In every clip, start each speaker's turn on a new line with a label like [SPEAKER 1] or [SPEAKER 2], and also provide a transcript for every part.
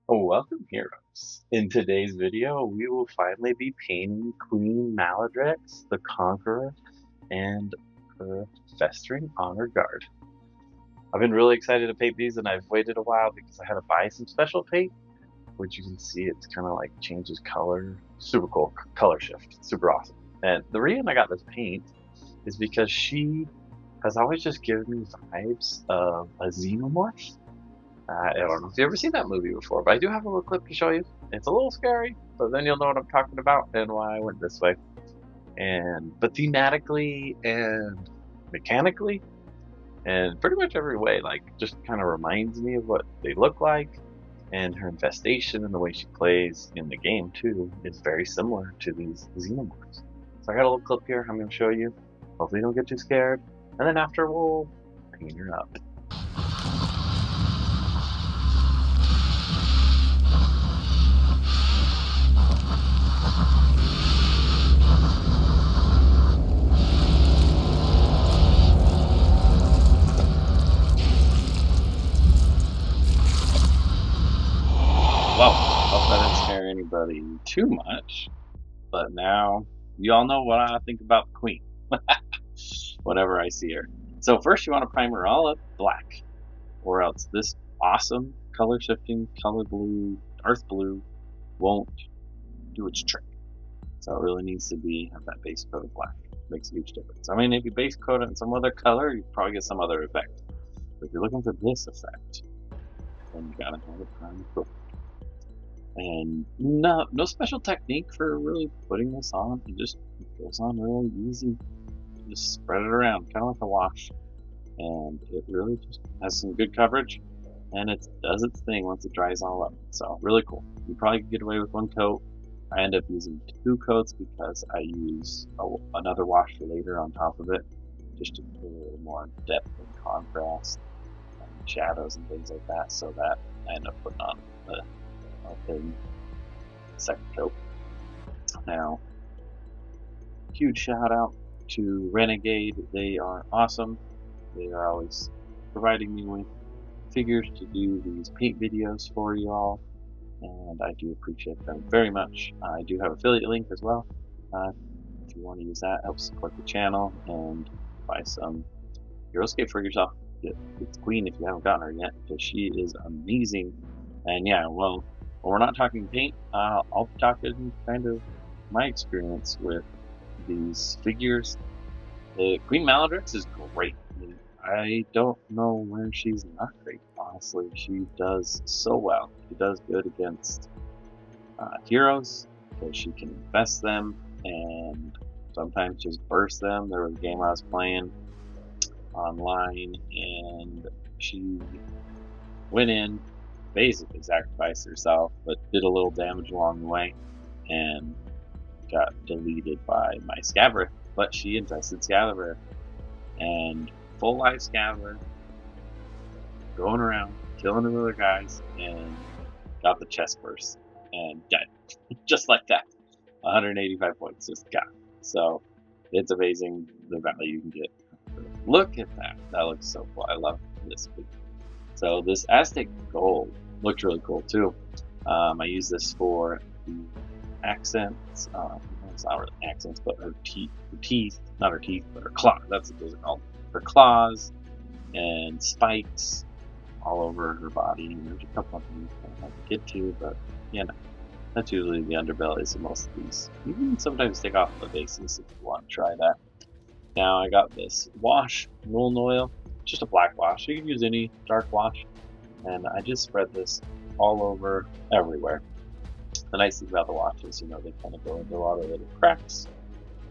[SPEAKER 1] Oh, welcome, heroes. In today's video, we will finally be painting Queen Maladrix the Conqueror and her Festering Honor Guard. I've been really excited to paint these, and I've waited a while because I had to buy some special paint, which you can see it's kind of like changes color. Super cool color shift, super awesome. And the reason I got this paint is because she has always just given me vibes of a Xenomorph. I don't know if you've ever seen that movie before, but I do have a little clip to show you. It's a little scary, but then you'll know what I'm talking about and why I went this way. But thematically and mechanically and pretty much every way, like just kind of reminds me of what they look like. And her infestation and the way she plays in the game too is very similar to these xenomorphs. So I got a little clip here I'm going to show you. Hopefully you don't get too scared. And then after we'll paint her up. Well, hope that didn't scare anybody too much. But now you all know what I think about the Queen whenever I see her. So first you want to prime her all up black, or else this awesome color shifting color blue, earth blue, won't do its trick. So it really needs to have that base coat of black. Makes a huge difference. I mean, if you base coat it in some other color, you probably get some other effect. But if you're looking for this effect, then you gotta have it primed coat. And no special technique for really putting this on. It just goes on really easy. You just spread it around, kind of like a wash, and it really just has some good coverage. And it does its thing once it dries all up. So really cool. You probably could get away with one coat. I end up using two coats because I use another wash later on top of it, just to put a little more depth and contrast and shadows and things like that. So that I end up putting on the thin second coat. Now, huge shout out to Renegade. They are awesome. They are always providing me with figures to do these paint videos for you all, and I do appreciate them very much. I do have affiliate link as well. If you want to use that, help support the channel and buy some Heroscape for yourself. It's Queen if you haven't gotten her yet, because she is amazing. And yeah, well, we're not talking paint. I'll be talking kind of my experience with these figures. Queen Maladrix is great. I don't know where she's not great, honestly. She does so well. She does good against heroes, because she can infest them and sometimes just burst them. There was a game I was playing online, and she went in, basically sacrificed herself, but did a little damage along the way, and got deleted by my Scabbard. But she infested Scabbard, and full life Scabbard, going around killing the other guys, and got the chest burst and died just like that. 185 points, just got. So it's amazing the value you can get. Look at that. That looks so cool. I love this figure. So this Aztec gold looks really cool too. I use this for the accents. It's not really accents, but her teeth, not her teeth, but her claws. That's what those are called. Her claws and spikes all over her body. And there's a couple of things I have to get to, but yeah, no, that's usually the underbellies of most of these. You can sometimes take off the bases if you want to try that. Now I got this wash Rolling oil, just a black wash. You can use any dark wash, and I just spread this all over everywhere. The nice thing about the washes, they kind of go into a lot of little cracks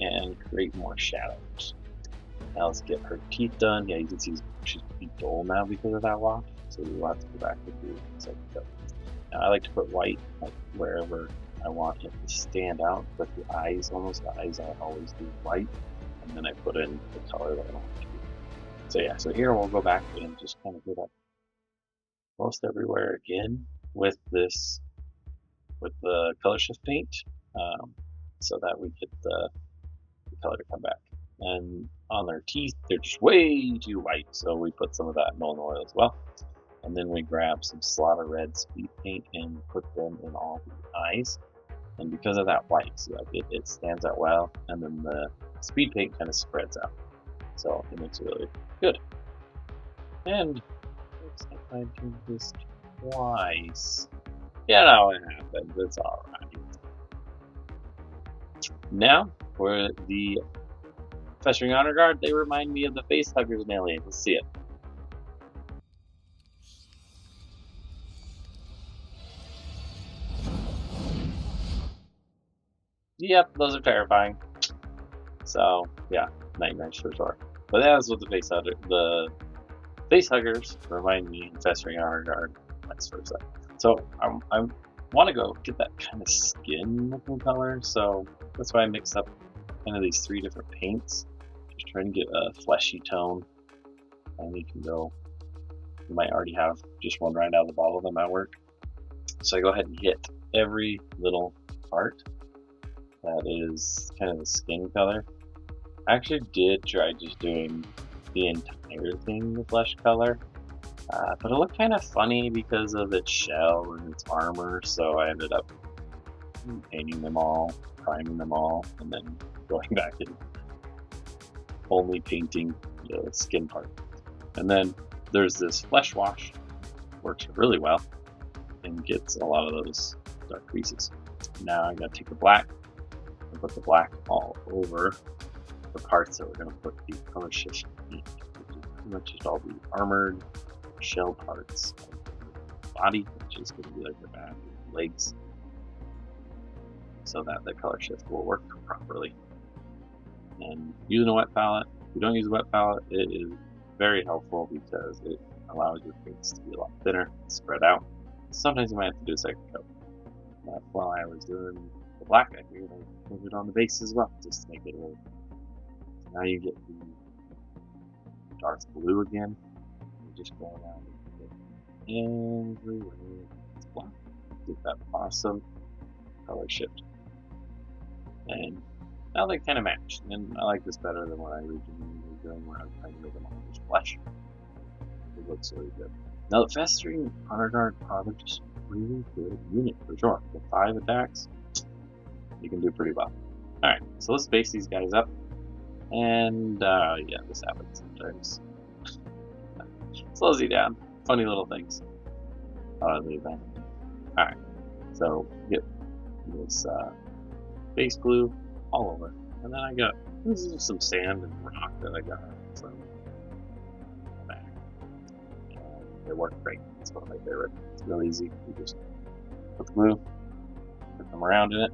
[SPEAKER 1] and create more shadows. Now let's get her teeth done. Yeah, you can see she's pretty dull now because of that wash, so we'll have to go back and do second coat. Now I like to put white like wherever I want it to stand out, but the eyes I always do white, and then I put in the color that I want to do. So yeah, so here we'll go back and just kind of do that most everywhere again with the color shift paint, so that we get the color to come back. And on their teeth, they're just way too white, so we put some of that Molten oil as well. And then we grab some Slaughter Red speed paint and put them in all the eyes. And because of that white, see, like it stands out well, and then the speed paint kind of spreads out. So it makes it really good. And looks like I do this twice. Yeah, no, it happens. It's alright. Now, for the Festering Honor Guard, they remind me of the face huggers in Alien. Let's see it. Yep, those are terrifying. So, yeah, nightmares for sure. But that's what the face huggers remind me in Festering Honor Guard, vice versa. So I want to go get that kind of skin looking color, so that's why I mixed up kind of these 3 different paints. Just trying to get a fleshy tone. And you can go, you might already have just one right out of the bottle that might work. So I go ahead and hit every little part that is kind of the skin color. I actually did try just doing the entire thing the flesh color, but it looked kind of funny because of its shell and its armor, so I ended up painting them all, priming them all, and then going back and only painting the skin part. And then there's this flesh wash, works really well and gets a lot of those dark creases. Now I gotta take the black and put the black all over the parts that we're gonna put the color shift paint, which is pretty much just all the armored shell parts of the body, which is gonna be like the back and legs, so that the color shift will work properly. And using a wet palette, if you don't use a wet palette, it is very helpful because it allows your paints to be a lot thinner, spread out. Sometimes you might have to do a second coat. But while I was doing the black, I figured I'd put it on the base as well, just to make it work. So now you get the dark blue again. You just go around and everywhere it's black. Get that awesome color shift. And now they kind of match, and I like this better than what I originally was doing, where I was trying to make them all just flesh. It looks really good. Now the Festering Honor Guard are just really good unit for sure. With 5 attacks, you can do pretty well. Alright, so let's base these guys up. And yeah, this happens sometimes. Slows you down. Funny little things. Alright, so get this base glue all over. And then I got, this is some sand and rock that I got from the back. And it worked great. It's one of my favorite. It's real easy. You just put the glue, put them around in it,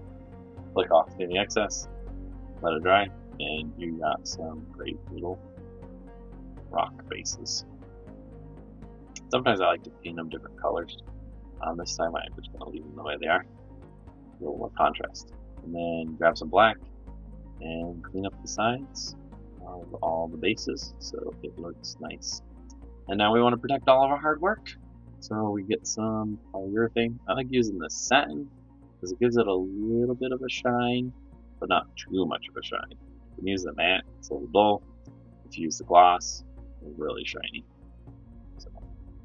[SPEAKER 1] flick off any excess, let it dry, and you got some great little rock bases. Sometimes I like to paint them different colors. This time I'm just going to leave them the way they are. A little more contrast. And then grab some black and clean up the sides of all the bases so it looks nice. And now we want to protect all of our hard work. So we get some polyurethane. I like using the satin because it gives it a little bit of a shine, but not too much of a shine. You can use the matte, it's a little dull. If you use the gloss, it's really shiny. So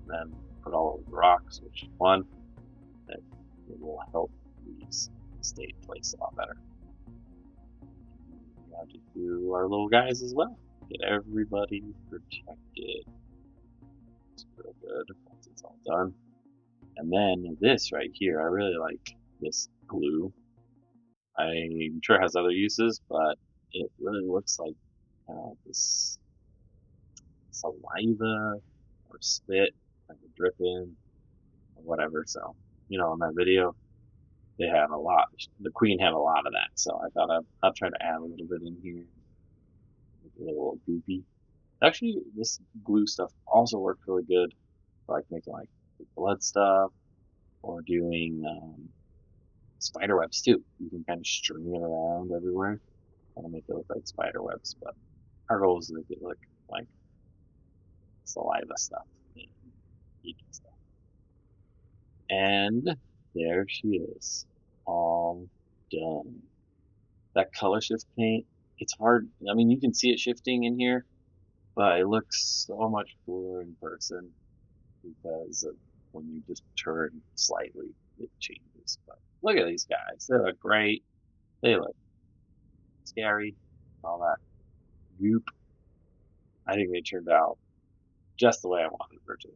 [SPEAKER 1] then put all of the rocks, which is fun. It will help these stay in place a lot better. We have to do our little guys as well. Get everybody protected. It's real good once it's all done. And then this right here, I really like this glue. I'm sure it has other uses, but it really looks like this saliva or spit, kind of dripping or whatever. So, you know, in that video, they had a lot. The Queen had a lot of that, so I thought I'll try to add a little bit in here. Make it a little goopy. Actually, this glue stuff also worked really good for like making like blood stuff or doing spider webs too. You can kind of string it around everywhere and make it look like spider webs. But our goal is to make it look like saliva stuff and eating stuff. And there she is, all done. That color shift paint, it's hard. I mean, you can see it shifting in here, but it looks so much cooler in person because of when you just turn slightly, it changes. But look at these guys. They look great. They look scary. All that goop. I think they turned out just the way I wanted her to.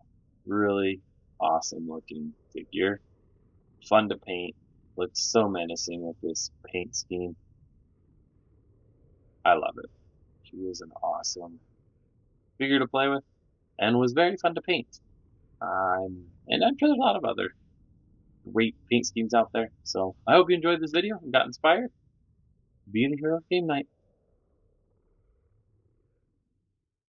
[SPEAKER 1] Really awesome looking figure. Fun to paint. Looks so menacing with this paint scheme. I love it. She was an awesome figure to play with and was very fun to paint. And I'm sure there's a lot of other great paint schemes out there. So I hope you enjoyed this video and got inspired. Be the hero game night.